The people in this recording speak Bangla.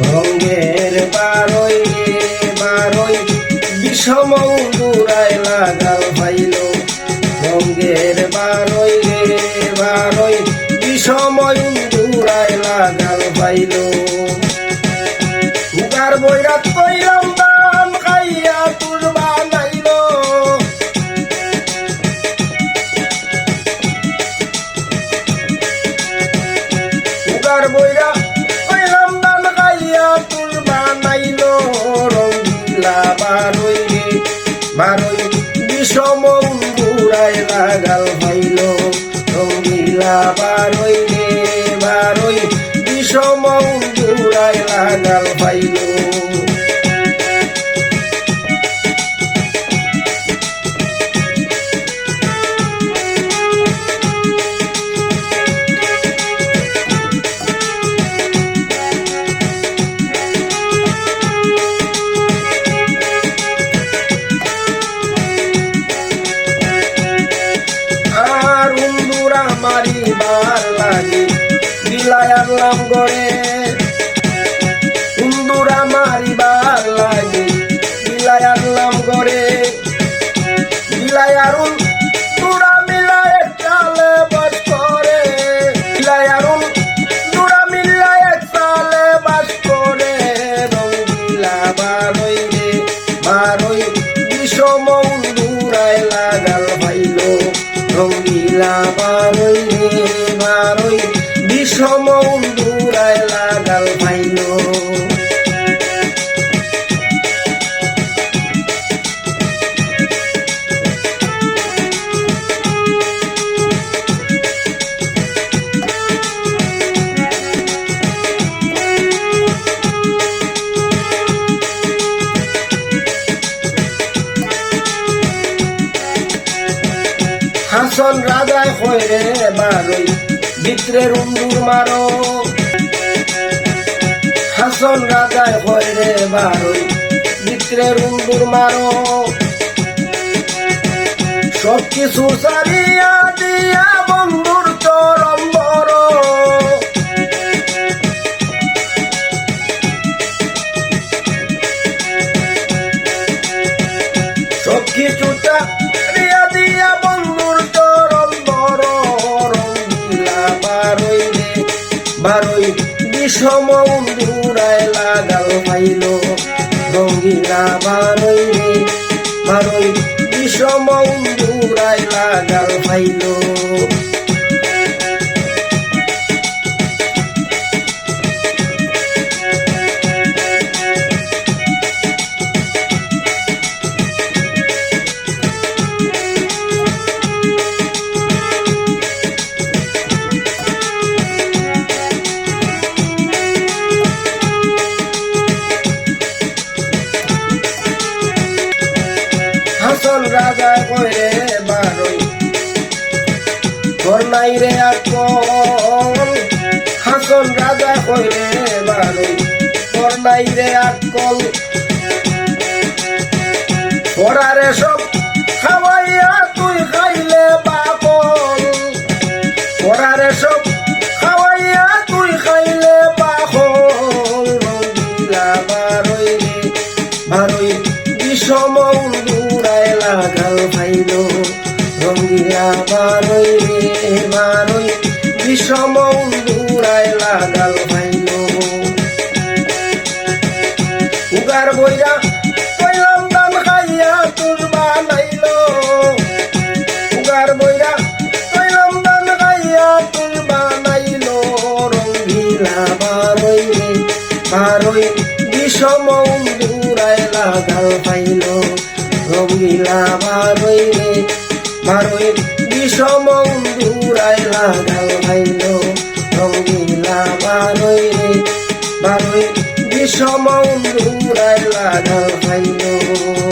রঙের বারোই বারোই বিষম উড়ায় লাগাল পাইল রঙের বারোই বারোই বিষম উড়ায় লাগাল পাইল উগার বৈরাত কইলাম দাম খাইয়া তুল বানাইল উগার বৈরা কইলাম দাম খাইয়া তুল বানাইল রঙিলা বারোই বারোই বিষম উড়ায় লাগাল পাইল রঙিলা বারোই বারোই বিষম উড়ায় লাগাল পাইল মারিবার লাগি বিলাই আনলাম গড়ে কুন্দুরা মারিবার লাগি বিলাই আনলাম গড়ে বিলাই আরুন দুরা মিলাই চালে বাস করে বিলাই আরুন দুরা মিলাই চালে বাস করে রঙিলা বারোই বারোই বিষম দুরায় লাগাল পাইল রঙিলা বারোই বারোই বিষম উড়ায় লাগাল পাইল হাসন রাজায় হইরে বারোই ভিতরে রুন্দুর মারো হাসন রাজায় হইরে বারোই ভিতরে রুন্দুর মারো সব কিছু সারিয়া দিয়া বন্ধুর চরম বড় সব কিছুটা দিয়া বন্ধুর চরম বড় রঙিলা বারোই বারোই বিষম উড়ায় লাগাল পাইল রঙিলা বারোই বারোই বিষম উড়ায় লাগাল পাইল হাসন রাজা কইরে বারোই তোর নাই রে আকল হাসন রাজা কইরে বারোই তোর নাই রে আকল পড়ারে সব খাওয়াইয়া তুই খাইলে বাপল পড়ারে সব খাওয়াইয়া তুই খাইলে বাপল রঙিলা বারোই বারোই বিষম উড়ায় লাগাল পাইল রঙিলা বারোই বারোই বিষম উড়ায় লাগাল পাইল উগার বইরা কইলাম দাম খাইয়া তুল বানাইল উগার বইরা কইলাম দাম খাইয়া তুল বানাইল রঙিলা বারোই বারোই বিষম উড়ায় লাগাল পাইল রঙিলা বারোই বারোই বিষম উড়ায় লাগাল পাইল রঙিলা বারোই বারোই বিষম উড়ায় লাগাল পাইল।